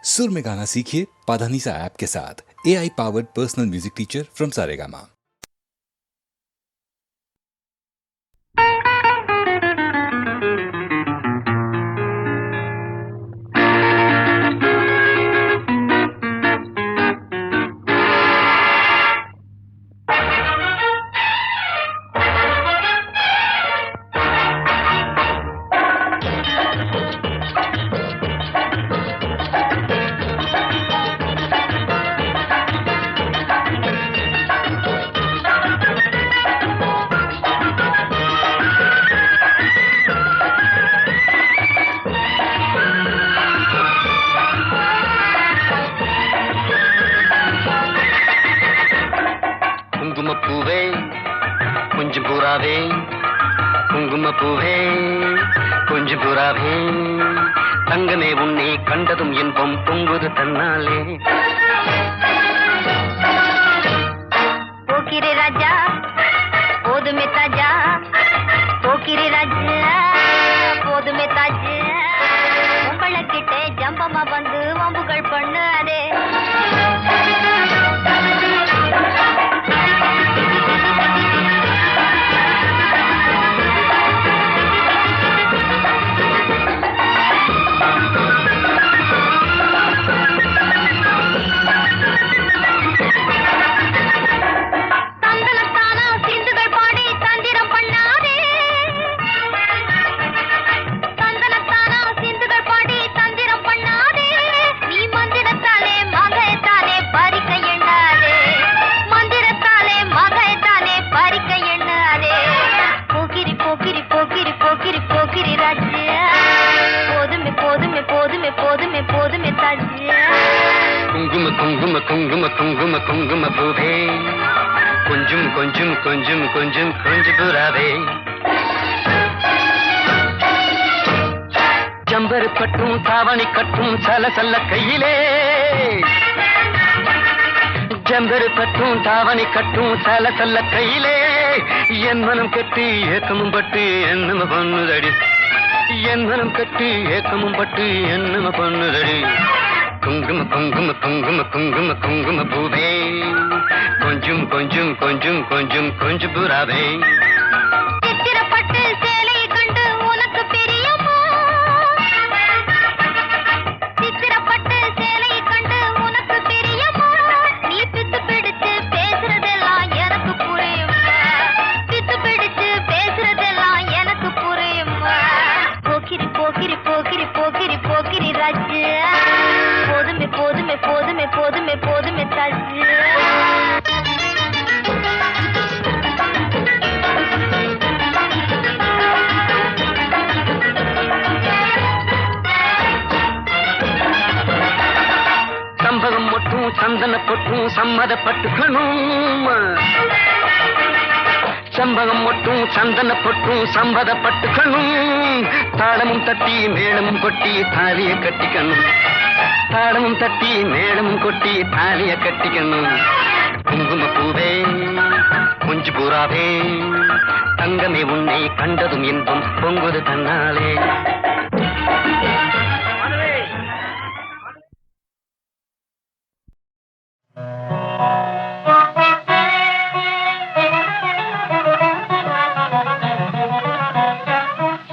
सुर में गाना सीखिए पाधानीसा ऐप के साथ। AI powered personal music teacher from Saregama. குங்குமப்பூவே கொஞ்சம் புறாவே, குங்குமப்பூவே கொஞ்சம் புறாவே, தங்கமே உன்னை கண்டதும் இன்பம் பொங்குது தன்னாலே. போக்கிரி ராஜா போதுமே தாஜா, போக்கிரி ராஜா போதுமே தாஜா, உங்களை கிட்டே ஜம்பமா வந்து வம்புகள் பண்ணாதே. குங்கும குங்கும குங்கும குங்கும குங்கும பூவே கொஞ்சம் கொஞ்சம் கொஞ்சம் கொஞ்சம் கொஞ்சம் புறாவே, ஜம்பரு கட்டும் தாவணி கட்டும் சல சல்ல கையிலே, ஜம்பரு கட்டும் தாவணி கட்டும் சல சல்ல கையிலே, என் மனம் கட்டி ஏக்கமும் பட்டு என்னம பண்ணுதடி, என் மனம் கட்டி ஏக்கமும் பட்டு என்னம பண்ணுதடி. குங்கும குங்கும குங்கும குங்கும குங்கும பூவே கொஞ்சம் கொஞ்சம் கொஞ்சம் கொஞ்சம் கொஞ்சம் புறாவே. சித்திரப்பட்டு சேலையை கண்டு உனக்கு பிரியமா, சித்திரப்பட்டு சேலையை கண்டு உனக்கு பிரியமா, நீ பித்து பிடிச்சு பேசுறதெல்லாம் எனக்கு புரியுமா, பித்து பிடிச்சு பேசுறதெல்லாம் எனக்கு புரியுமா. போக்கிரி போக்கிரி போக்கிரி போக்கிரி போக்கிரி ராஜா, போதுமே போதுமே போதுமே போதுமே போதுமே தாஜா. சம்பகம் மொட்டும் சந்தன பொட்டும் சம்மதப்பட்டுக்கணும், சம்பகம் மொட்டும் சந்தன பொட்டும் சம்மதப்பட்டுக்கணும், தாளமும் தட்டி மேளமும் கொட்டி தாலிய கட்டிக்கணும், தாளமும் தட்டி மேளமும் கொட்டி தாலிய கட்டிக்கணும். குங்கும பூவே கொஞ்சம் புறாவே, தங்கமே உன்னை கண்டதும் இன்பம் பொங்குது தன்னாலே.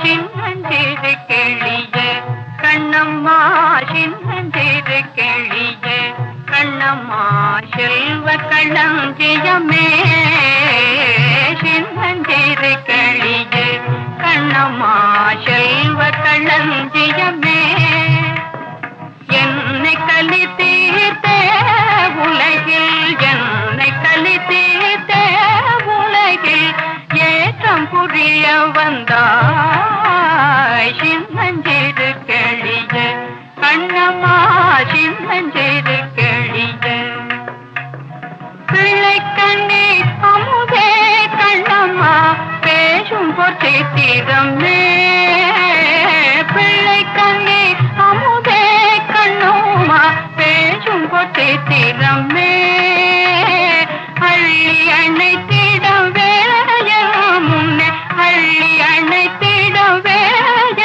சின்னஞ்சிறு கிளியே கண்ணம்மா, சின்னஞ்சிறு கிளியே கண்ணம்மா, செல்வ களஞ்சியமே, சின்னஞ்சிறு கிளியே கண்ணம்மா, செல்வ களஞ்சியமே, என்னை களி தீர்த்தே உலகில், என்னை களி தீர்த்தே உலகில், ஏற்றம் புரிய வந்தாய் சின்னஞ்சிறு கிளியே கண்ணம்மா, சின்னஞ்சிறு கிளியே. பிள்ளை கண்ணே அமுதே கண்ணம்மா, பேசும் பொற்றை தீரமே, பிள்ளை கண்ணே அமுதே கண்ணம்மா, பேசும் பொற்றை தீரமே, அள்ளி அணைத்திட வேளைய முன்னே, அள்ளி அணைத்திட வேளைய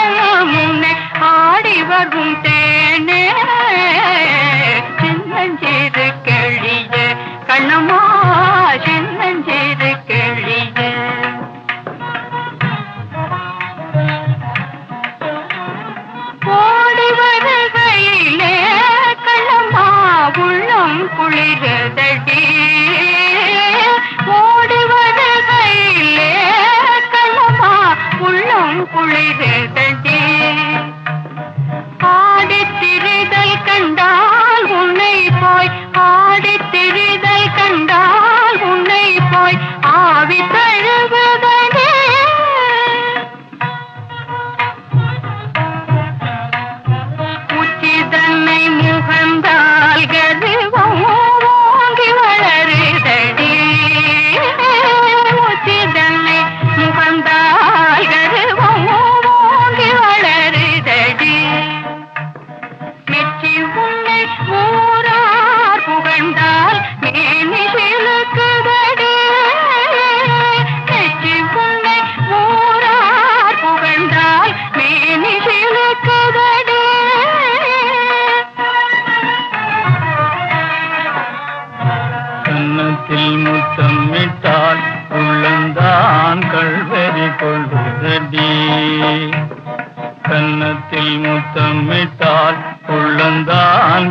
முன்னே, ஆடி வரும் தேனே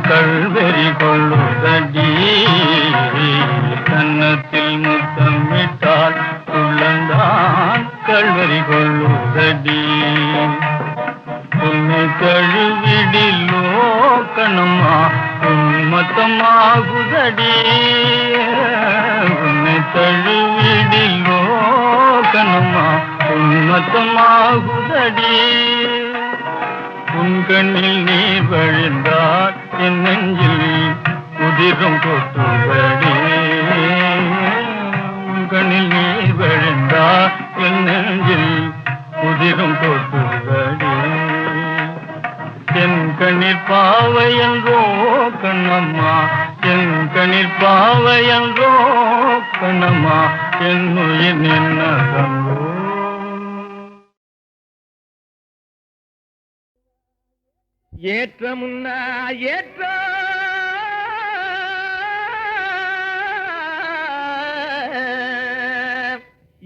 கல்வெறி கொள்ளுதடி கன்னத்தில் முத்தமிட்டால் உள்ளந்தான் கல்வெறி கொள்ளுதடி உன்னை தழுவிடிலோ கணமா உன்மத்தமாகுதடி உன்னை தழுவிடிலோ கணமா உன்மத்தமாகுதடி உன் கண்ணில் நீர் வழிந்தால் என் நெஞ்சில் உதிரும் கொட்டுதடி உன் கண்ணில் நீர் வழிந்தால் என் நெஞ்சில் உதிரும் கொட்டுதடி என் கண்ணில் பாவையன்றோ கண்ணம்மா என் கண்ணில் பாவையன்றோ கண்ணம்மா என் உயிர் நின்ன தங்கோ ஏற்ற முன்னா ஏற்ற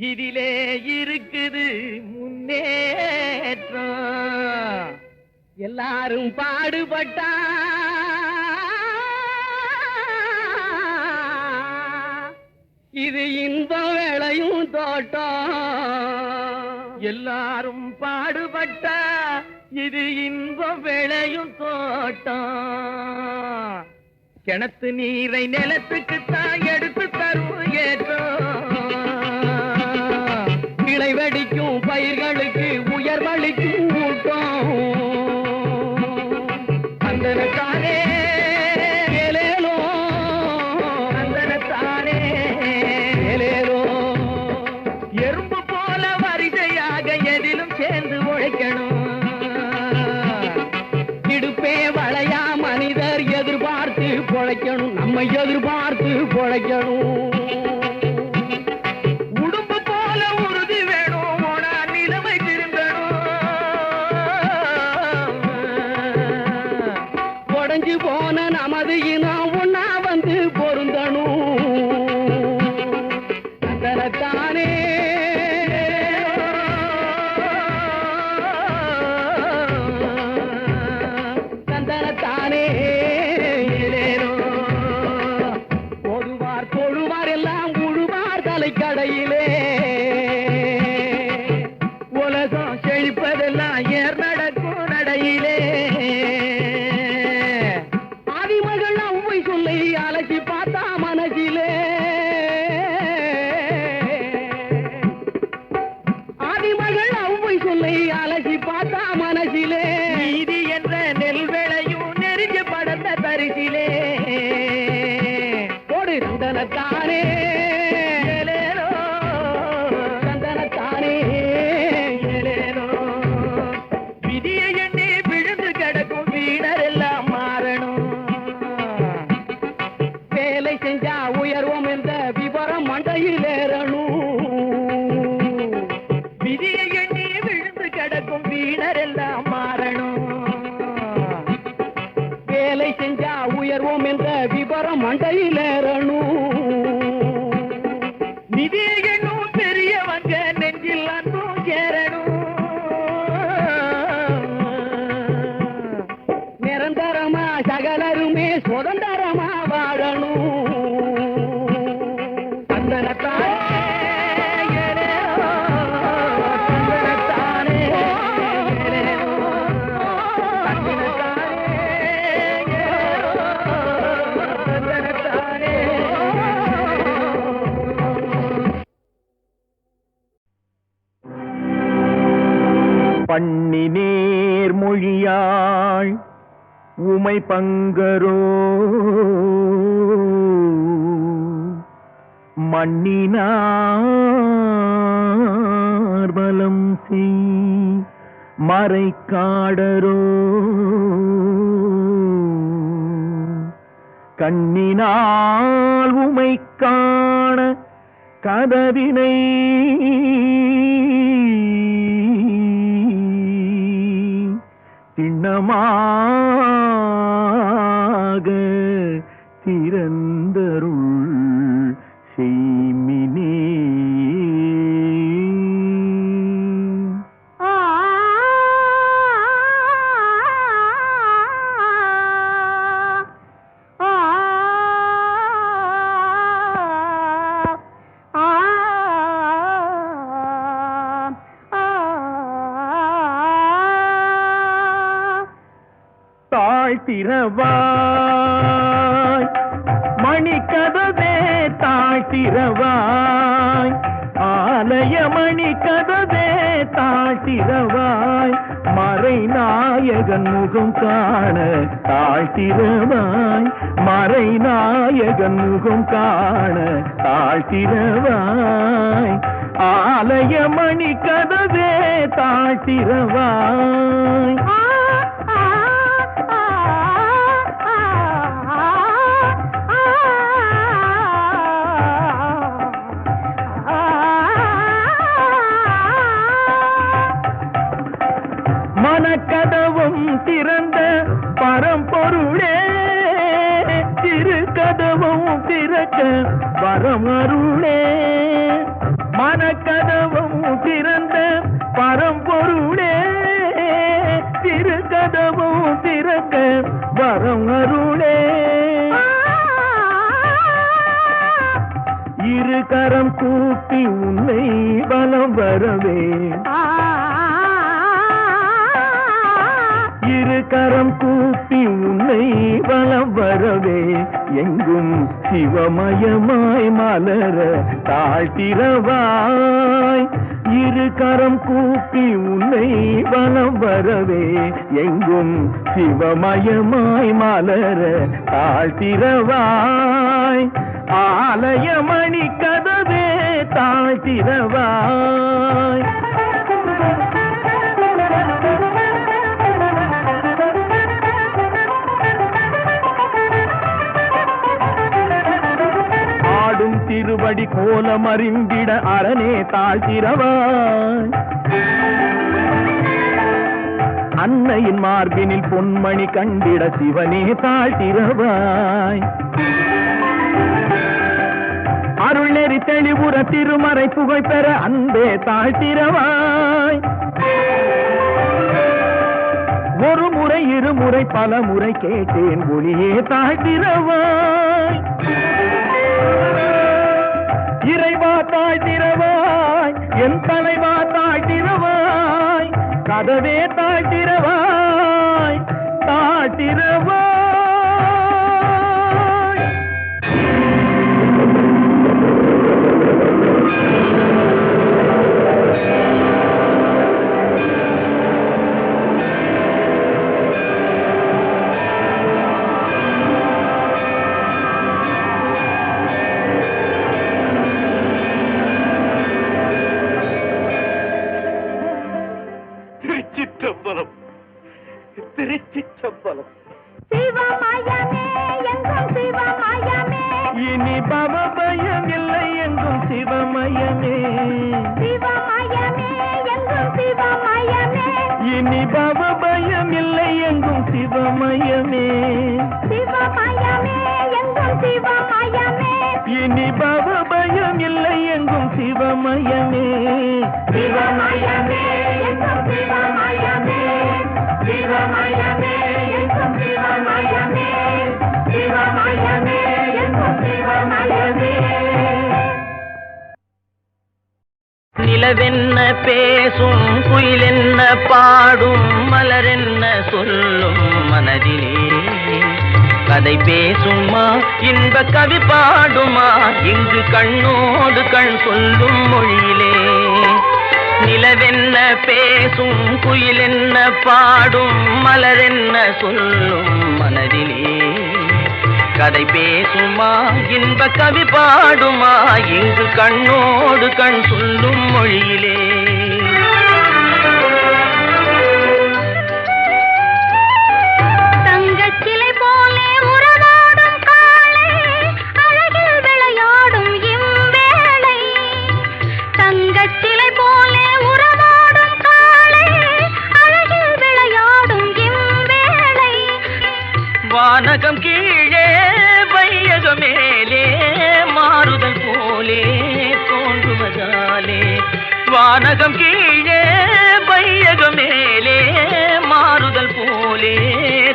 இதிலே இருக்குது முன்னேற்றம் எல்லாரும் பாடுபட்டா இது இன்பம் விளையும் தோட்டம் எல்லாரும் பாடுபட்டா இது இன்பம் விளையும் தோட்டம் கிணத்து நீரை நிலத்துக்குத்தான் எடுத்து தரும் ஏற்றம் கிளை வெடிக்கும் பயிர்களுக்கு உயர்வளிக்கும் ஊட்டம் அந்தனத்தானே ஏலேலோ அந்தனத்தானே ஏலேலோ எறும்பு போல வரிசையாக எதிலும் சேர்ந்து உழைக்கணும் இடுப்பே வளையா மனிதர் எதிர்பார்த்து பொழைக்கணும் நம்ம எதிர்பார்த்து பொழைக்கணும் உடும்பு போல உறுதி வேணும் ஓனா நிலைமை திரும்பணும் உடைஞ்சு போன நமது இனம் ஒன்னா வந்து பொருந்தணும் தனத்தானே தந்தனத்தானே பொதுவார் தொழுவார் எல்லாம் உழுவார் தலைக்கடையிலே உலகம் செழிப்பதெல்லாம் ஏர் நடக்கும் நடையிலே ஆதிமகள் அவ்வை சொல்லி அலசி பார்த்தா மனசிலே ஆதிமகள் அவ்வை சொல்லி அலசி பார்த்தா மனசிலே நீதி என்ற நெல் விளையும் நெருங்கி படந்த தரிசிலே போடு தந்தனத்தானே ஏலேலோ தந்தனத்தானே ஏலேலோ விதியை எண்ணி விழுந்து கிடக்கும் வீணர் எல்லாம் மாறணும் வேலை செஞ்சா உயர்வோம் என்ற விவரம் மண்டையில் ஏறணும் விதியை எண்ணி விழுந்து கிடக்கும் வீணர் எல்லாம் மாறணும் வேலை செஞ்சா உயர்வோம் என்ற விவரம் மண்டையில் ஏறணும் நிதியை எண்ணும் பெரியவங்க நெஞ்சில் அன்பும் சேரணும் நிரந்தரமா சகலருமே சுதந்திரமா வாழணும் தந்தனத்தானே ஏலேலோ, தந்தனத்தானே ஏலேலோ, தந்தனத்தானே ஏலேலோ, தந்தனத்தானே. பண்ணி நேர் மொழியாள் உமை பங்கரோ மண்ணினார் பலம் செய் மறைக்காடரோ கண்ணினால் உமை காண கதவினை திண்ணமாக திறந்தருள் செய்மினே. தாழ்த்திரவாய் மணிக்கதவே தாழ்த்திரவாய் ஆலய மணிக்கதவே தாழ்த்திரவாய் மறை நாயகன் முகம் காண தாழ்த்திரவாய் மறை நாயகன் முகம் காண தாழ்த்திரவாய் ஆலய மணிக்கதவே தாழ்த்திரவாய் மனக்கதவும் திறந்த பரம்பொருளே திருக்கதவும் திறக்க வரம் அருளே மனக்கதவும் திறந்த பரம்பொருளே திருக்கதவும் திறக்க வரம் அருளே இரு கரம் கூப்பி உன்னை பலம் வரவே இரு கரம் கூப்பி உன்னை பலம் வரவே எங்கும் சிவமயமாய் மலர தாழ்த்திரவாய் இரு கரம் கூப்பி உன்னை பலம் வரவே எங்கும் சிவமயமாய் மலர தாழ்த்திரவாய் ஆலய மணிக்கதவே தாழ்த்திரவாய் ஆடும் திருவடி கோலமறிந்திட அரணே தாழ்த்திரவாய் அன்னையின் மார்பினில் பொன்மணி கண்டிட சிவனே தாழ்த்திரவாய் அருள் நெறி தெளிவுற திருமறை புகழ் பெற அன்பே தாழ்த்திரவாய் ஒரு முறை இருமுறை பல முறை கேட்டேன் ஒளியே தாழ்த்திரவாய் இறைவா தாழ்த்திரவாய் என் தலைவா தாழ்த்திரவாய் கதவே தாழ்த்திரவாய் தாழ்த்திரவாய் திருச்சிற்றம்பலம் திருச்சிற்றம்பலம் சிவமயமே எங்கும் சிவமயமே இனி பவபயம் இல்லை எங்கும் சிவமயமே சிவமயமே எங்கும் சிவமயமே இனி பவபயம் இல்லை எங்கும் சிவமயமே சிவமயமே எங்கும் சிவமயமே இனி பவபயம் இல்லை எங்கும் சிவமயமே சிவமயமே எங்கும் சிவமயமே சிவமயமே எங்கும் சிவமயமே சிவமயமே எங்கும் சிவமயமே நிலவென்ன பேசும் குயிலென்ன பாடும் மலரென்ன சொல்லும் மனதிலே கதை பேசுமா இன்ப கவி பாடுமா இங்கு கண்ணோடு கண் சொல்லும் மொழியிலே நிலவென்ன பேசும் குயிலென்ன பாடும் மலரென்ன சொல்லும் மனதிலே கதை பேசுமா இன்ப கவி பாடுமா இங்கு கண்ணோடு கண் சொல்லும் மொழியிலே தங்கச்சிலை போலே உறவாடும் காளை அழகில் விளையாடும் இவ்வேளை தங்கச்சிலை போலே உறவாடும் காளை அழகில் விளையாடும் இவ்வேளை வானகம் கீழே வையகம் மேலே மாறுதல் போலே தோன்றுவதாலே வானகம் கீழே வையகம் மேலே மாறுதல் போலே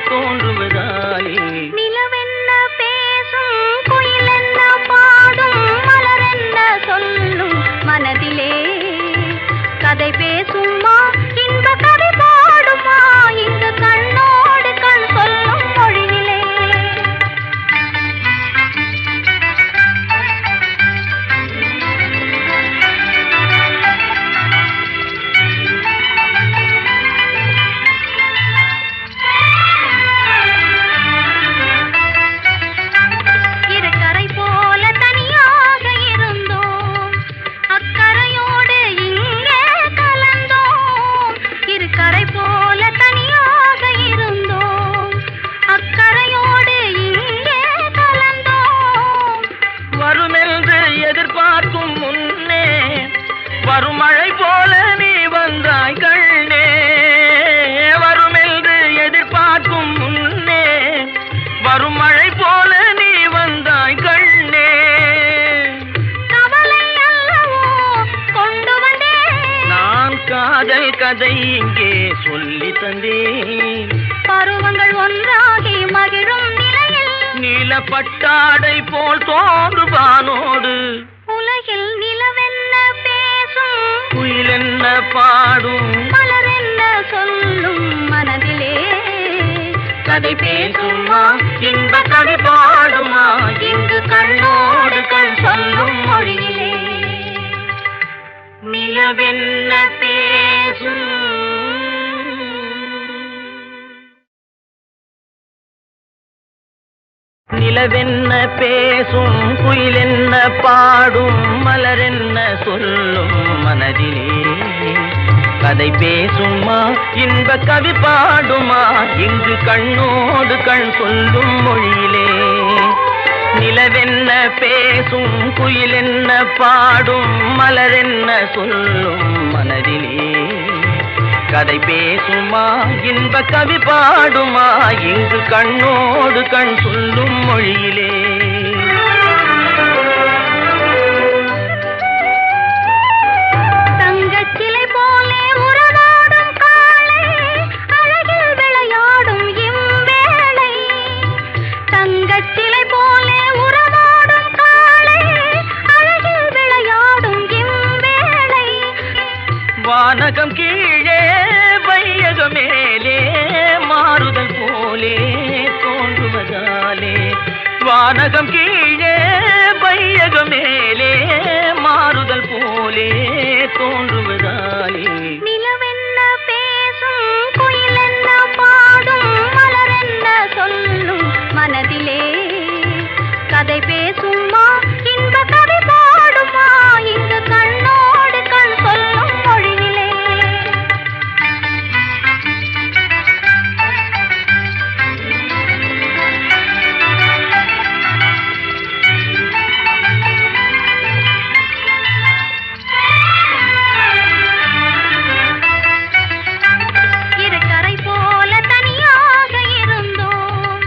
தோன்றுவதாலே நிலவென்ன பேசும் குயிலென்ன பாடும் மலரென்ன சொல்லும் மனதிலே கதை பேசுமா இன்ப கதை பாடுமா இங்கு கண்ணோடு கண் சொல்லும் வரும் மழை போல நீ வந்தாய் கண்ணே. கவலை அல்லவோ கொண்டு வந்தேன். நான் காதல் கதை இங்கே சொல்லி தந்தேன். பருவங்கள் ஒன்றாகி மகிழும் நிலையில் நீல பட்டாடை போல் தோன்றுவானோடு உலகில் நிலவென்ன பேசும், குயில் என்ன பாடும், மலர் என்ன சொல்லும் மனதிலே கதை பேசுமா இன்ப கதை பாடுமா இங்கு கண்ணோடு கண் சொல்லும் மொழியிலே நிலவென்ன பேசும். நிலவென்ன பேசும், குயில் என்ன பாடும், மலர் என்ன சொல்லும் மனதிலே கதை பேசுமா இன்ப கவி பாடுமா இங்கு கண்ணோடு கண் சொல்லும் மொழியிலே நிலவென்ன பேசும், குயில் என்ன பாடும், மலர் என்ன சொல்லும் மனதிலே கதை பேசுமா இன்ப கவி பாடுமா இங்கு கண்ணோடு கண் சொல்லும் மொழியிலே. தங்கச்சிலை போலே உறவாடும் காளை அழகில் விளையாடும் இவ்வேளை. தங்கச்சிலை போலே உறவாடும் காளை அழகில் விளையாடும் இவ்வேளை. வானகம் கீழே வையகம் மேலே மாறுதல் போலே தோன்றுவதாலே வானகம் கீழே வையகம் மேலே மாறுதல் போலே தோன்றுவதாலே நிலவென்ன பேசும், குயில் என்ன பாடும், மலர் என்ன சொல்லும் மனதிலே கதை பேசுமா இன்ப கதை பாடுமா இங்கு கண்ணோடு கண் சொல்லும் மொழியிலே. இரு கரை போல தனியாக இருந்தோம்,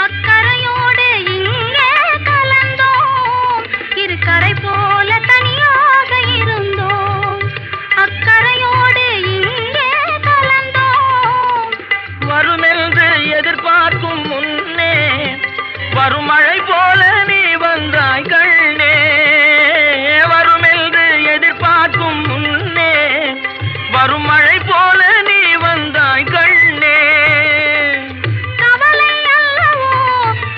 அக்கரையோடு இங்கே கலந்தோம். இரு கரை போல தனியாக இருந்தோம், அக்கரையோடு இங்கே கலந்தோம். வருமென்று எதிர்பார்க்கும் முன்னே வரும் மழை போல நீ வந்தாய் கண்ணே. வருமென்று எதிர்பார்க்கும் முன்னே வரும் மழை போல நீ வந்தாய் கண்ணே. கவலை அல்லவோ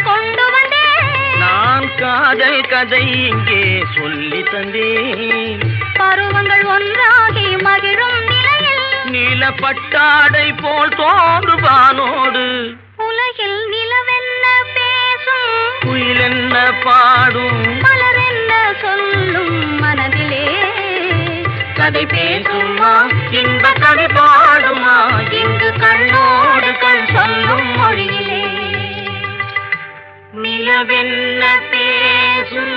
கொண்டு வந்தேன். நான் காதல் கதை இங்கே சொல்லி தந்தேன். பருவங்கள் ஒன்றாகி மகிழும் நிலையில் நீல பட்டாடை போல் தோன்றுவானோடு உலகில் நிலவென்ன பேசும், குயில் என்ன பாடும், மலர் என்ன சொல்லும் மனதிலே கதை பேசுமா இன்ப கதை பாடுமா இங்கு கண்ணோடு கண் சொல்லும் மொழியிலே நிலவென்ன பேசும்.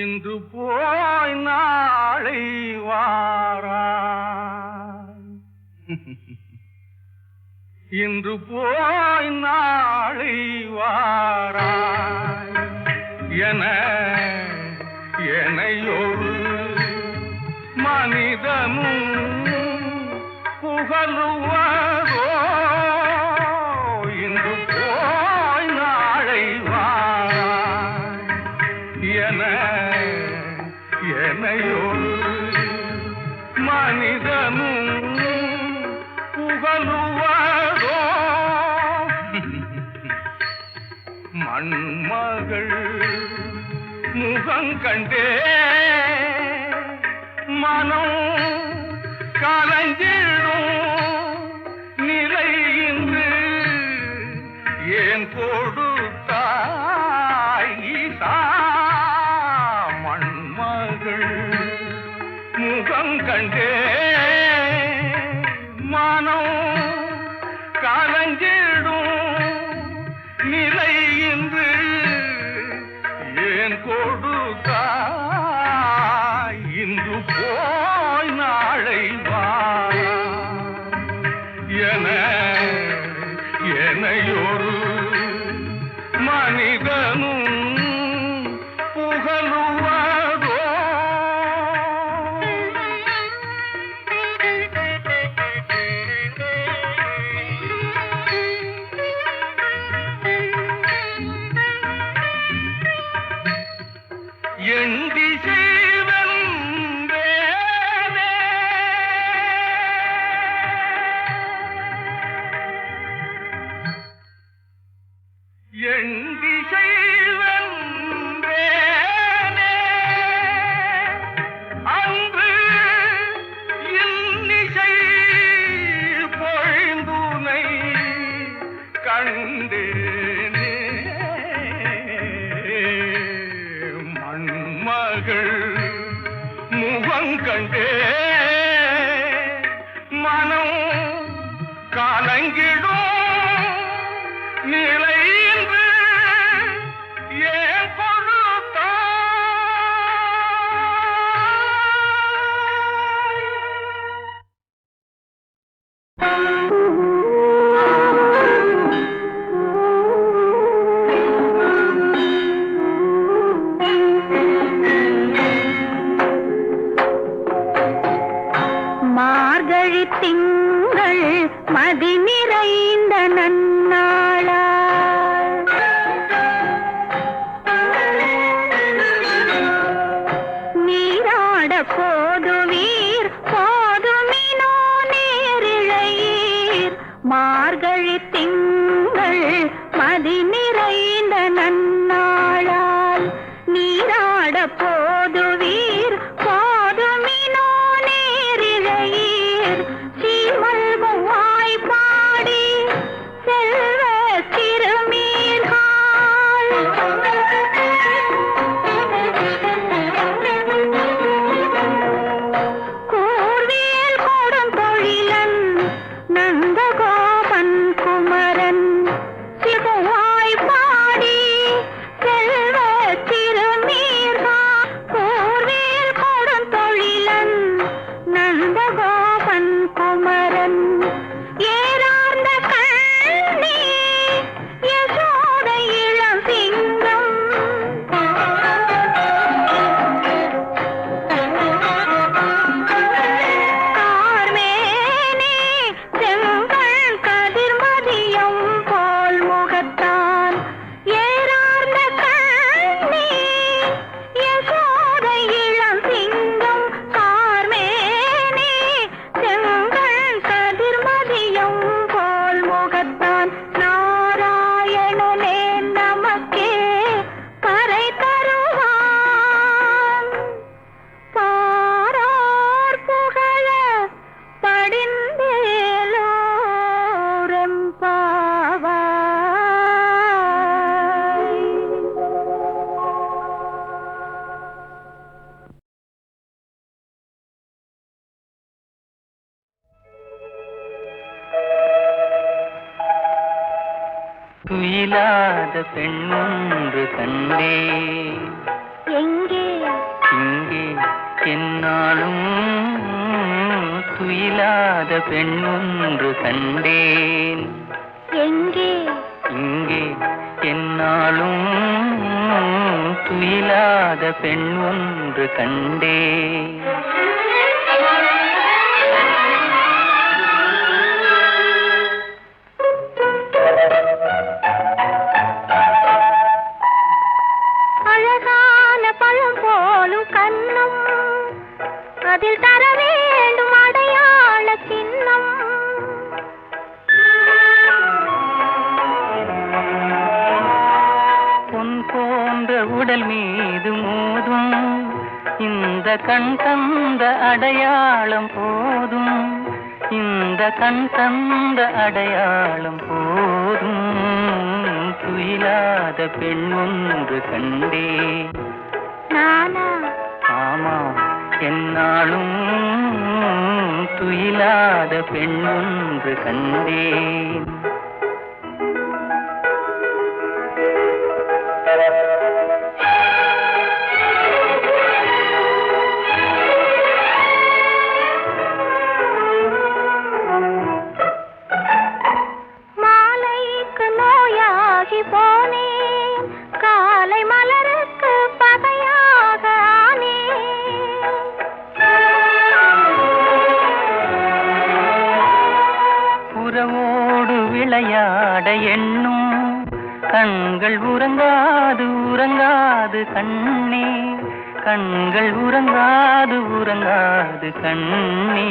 இன்று போய் நாளை வாராய். இன்று போய் நாளை வாராய் என என்னையொரு மனிதனும் புகழுவதோ. இன்று போய் நாளை வாராய் என என்னையொரு மனிதனும் புகழுவதோ. மண்மகள் முகங்கண்டே மனம் கலங்கிடும் நிலை இன்று ஏன் கொடுத்தாய் ஈசா. மண்மகள் முகம் கண்டே மனம் கலங்கிடும் நிலை என்று ஏன் கொடுத்தாய் இன்று போய் நாளை வா எனையொரு மனிதனும் புகழுவதோ எண்டி செய்வன் எண்டி செய்வன் அன்று இன்னிசை பொழிந்துனை கண்டேனே மண்மகள் முகம் கண்டே மனம் கலங்கிடும் நிலை மார்கழி திங்கள் மதி நிறைந்த நன்னாளா நீராட போதுவீர் போதுமினோ நேரிழையீர் மார்கழி திங்கள் மதி நிறைந்த நன்னாளால் நீராட போதுவீர் போதுமினோ நேரிழையீர் சீமல்கும் வாய்ப்பாடி செல்வ திருமீர்காள் கூர்வேல் கொடும் தொழிலன் நந்தகோபன் குமரன் சிறுவாய்ப்பாடி செல்வ திருமீர்காள் கூர்வேல் கொடும் தொழிலன் நந்தகோபன் குமரன் ஏறார்ந்த கண்ணி யசோத இளம் சிங்கம் கார்மேனி செங்கண் கதிர்மதியம் போல் முகத்தான் ஏறார்ந்த கண்ணி யசோத இளம் சிங்கம் கார்மேனி செங்கண் கதிர்மதியம் போல் முகத்தான் நாராயணனே நமக்கே கரை தருவான் பாரார் புகழ படிந்தேலோரெம்பாவாய். துயிலாத பெண்ணொன்று கண்டே எங்கே இங்கே என்னாலும் துயிலாத பெண்ணொன்று கண்டேன் எங்கே இங்கே என்னாலும் துயிலாத பெண் ஒன்று கண்டேன் அழகான பழம் போலும் கண்ணம் அதில் தர வேண்டும் அடையாள சின்னம் பொன் போன்ற உடல் மீது மோதும் இந்த கண் தந்த அடையாளம் போதும் இந்த கண் தந்த அடையாளம் போதும் துயிலாத பெண் ஒன்று கண்டே நானா ஆமாம் என்னாலும் துயிலாத பெண் ஒன்று கண்டேன். மாலைக்கு நோயாகி போனேன், காலை மலருக்கு பகையாக ஆனேன். உறவோடு விளையாட எண்ணும் கண்கள் உறங்காது உறங்காது கண்ணே, கண்கள் உறங்காது உறங்காது கண்ணே,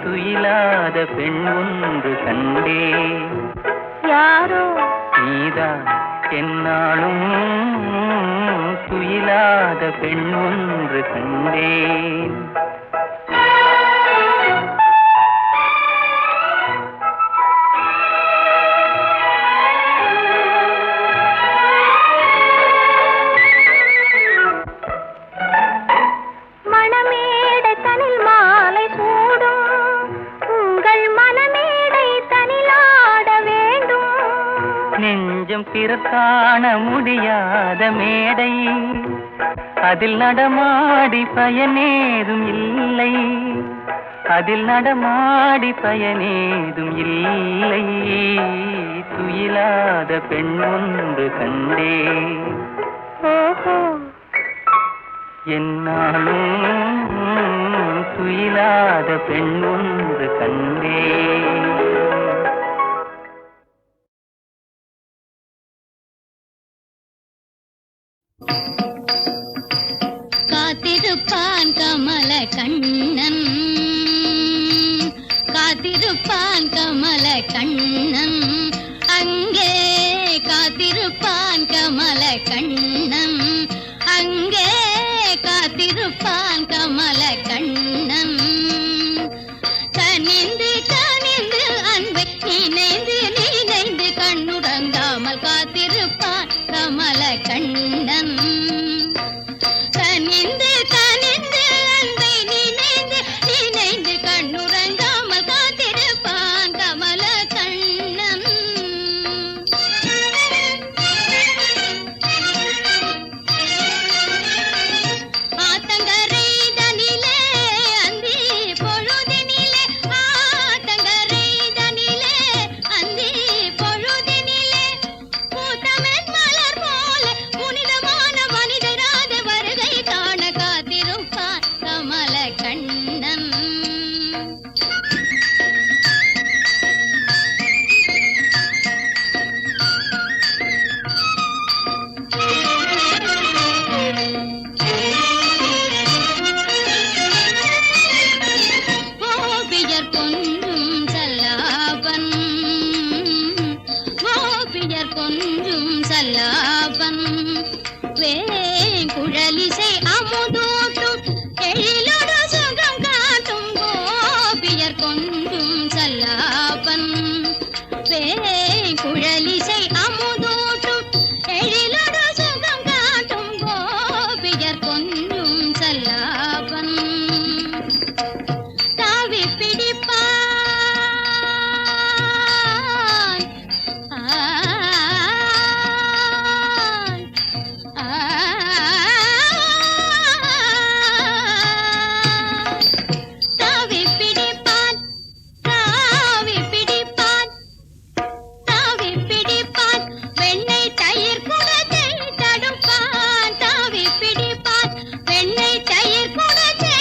துயிலாத பெண் ஒன்று கண்டே. யாரோ நீதான் என்னாலும் துயிலாத பெண் ஒன்று கண்டேன். மணமேடை தனில் மாலை சூடும், உங்கள் மனமேடை தனிலாட வேண்டும். நெஞ்சம் பிறர் காண முடியாத மேடை, அதில் நடமாடி பயனேதும் இல்லை, அதில் நடமாடி பயனேதும் இல்லை, துயிலாத பெண் ஒன்று கண்டே. ஓஹோ, என்னாலும் துயிலாத பெண் ஒன்று கண்டே. காத்திருப்பான் கமல கண்ணன், காத்திருப்பான் கமல கண்ணன், அங்கே காத்திருப்பான் கமல கண்ணன், அங்கே காத்திருப்பான் கமல கண்ணன். கனிந்து கனிந்து அன்பை நினைந்து நினைந்து கண்ணுறங்காமல் காத்திருப்பான் கமல கண்ணன். கனிந்து கனிந்து அன்பை நினைந்து நினைந்து கண்ணுறங்காமல் காத்திருப்பான் கமல கண்ணன். ஆத்தங்கரை தனிலே அந்தி பொழுதினிலே, ஆத்தங்கரை தனிலே அந்தி பொழுதினிலே, பூத்தமென் மலர் போல புனிதமான மனிதராத வருகை காண காத்திருப்பான் கமல கண்ணன். கோபியர் கொஞ்சும் சல்லாபன், கோபியர் கொஞ்சும் சல்லாபன், வேங்குழலிசை அமுதூட்டும் எழிலோடு சுகம் காட்டும் கோபியர் கொஞ்சும் சல்லாபன், வேங்குழலிசை அமுதூட்டும் எழிலோடு சுகம் காட்டும் கோபியர் கொஞ்சும் சல்லாபன். தாவி பிடிப்பான் தாவி பிடிப்பான், தாவி பிடிப்பான், தாவி பிடிப்பான், வெண்ணெய் தயிர் குடத்தை தடுப்பான். தாவி பிடிப்பான், வெண்ணெய் தயிர் குடத்தை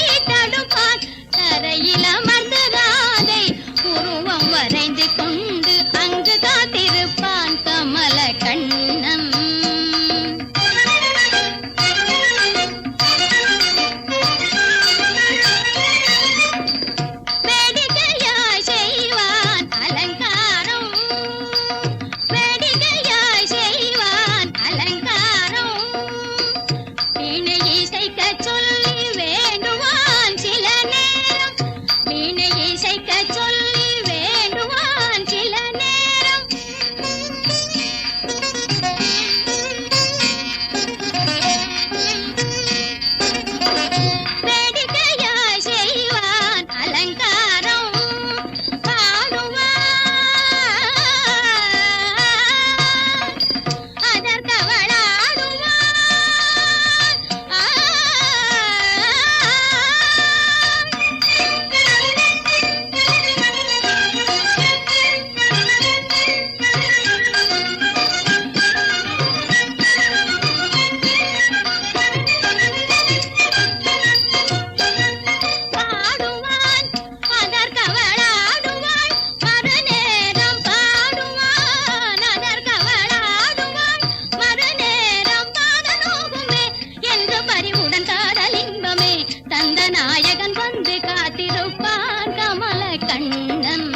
தந்த நாயகன் வந்து காத்திருப்பான் கமல கண்ணன்.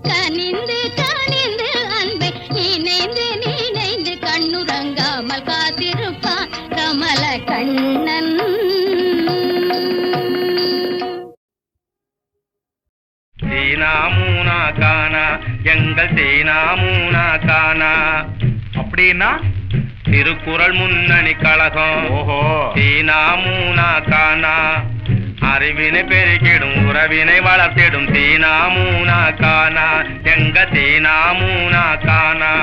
கனிந்து கனிந்து அன்பை நினைந்து நினைந்து கண்ணுறங்காமல் காத்திருப்பான் கமல கண்ணன். தீனா மூனா கானா எங்கள் தீனா மூனா கானா அப்படின்னா திருக்குறள் முன்னணி கழகம். ஓஹோ. தீனா மூனா கானா அறிவினை பெருக்கிடும் உறவினை வளர்த்திடும் தீனா மூனா கானா எங்க தீனா மூனா கானா.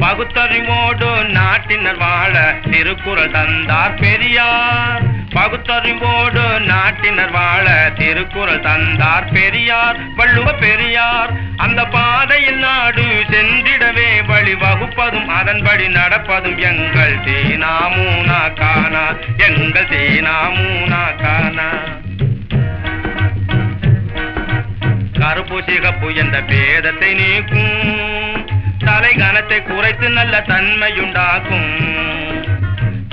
பகுத்தறிவோடு நாட்டினர் வாழ திருக்குறள் தந்தார் பெரியார். பகுத்தறிவோடு நாட்டினர் வாழ திருக்குறள் தந்தார் பெரியார். வள்ளுவ பெரியார் அந்த பாதையில் நாடு சென்றிடவே வழி வகுப்பதும் அதன்படி நடப்பதும் எங்கள் தீனா மூனா கானா எங்கள் தீனா மூனா கானா. கருப்பு சிகப்பு என்ற பேதத்தை நீக்கும் தலை கனத்தை குறைத்து நல்ல தன்மையுண்டாக்கும்.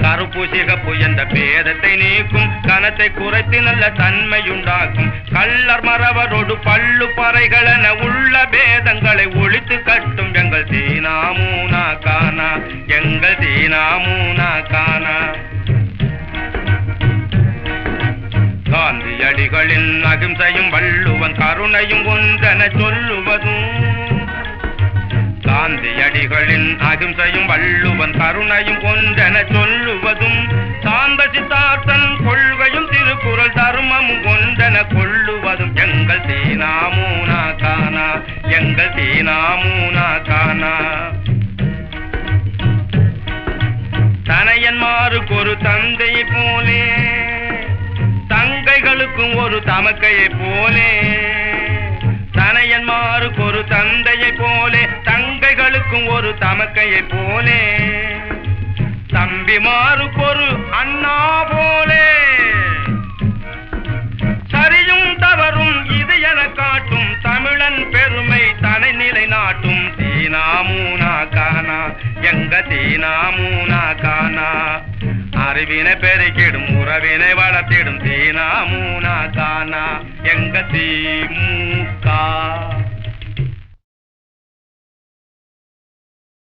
கருப்பு சிகப்பு என்ற பேதத்தை நீக்கும் கனத்தை குறைத்து நல்ல தன்மையுண்டாக்கும். கள்ளர் மறவரோடு பள்ளு பறைகளென உள்ள பேதங்களை ஒழித்து கட்டும் எங்கள் தீனா மூனா கானா எங்கள் தீனா மூனா கானா. காந்தியடிகளின் அகிம்சையும் வள்ளுவன் கருணையும் ஒன்றென சொல்லுவதும். காந்தியடிகளின் அகிம்சையும் வள்ளுவன் கருணையும் ஒன்றென சொல்லுவதும். சாந்த சித்தார்த்தன் கொள்கையும் திருக்குறள் தர்மமும் ஒன்றென கொள்ளுவதும் எங்கள் தீனா மூனா கானா எங்கள் தீனா மூனா கானா. தனையன்மாருக்கு ஒரு தந்தையை போலே தங்கைகளுக்கும் ஒரு தமக்கையை போலே. தனையன்மாருக்கு ஒரு தந்தையை போலே தங்கைகளுக்கும் ஒரு தமக்கையை போலே. தம்பிமாருக்கு ஒரு அண்ணா போலே. சரியும் தவறும் இது என காட்டும் தமிழன் பெருமை தனை நிலை நாட்டும் தீனா மூனா கானா எங்க தீனா மூனா கானா. அறிவினை பெருக்கிடும் உறவினை வளர்த்திடும் தீனா மூனா கானா எங்க தீமுகா.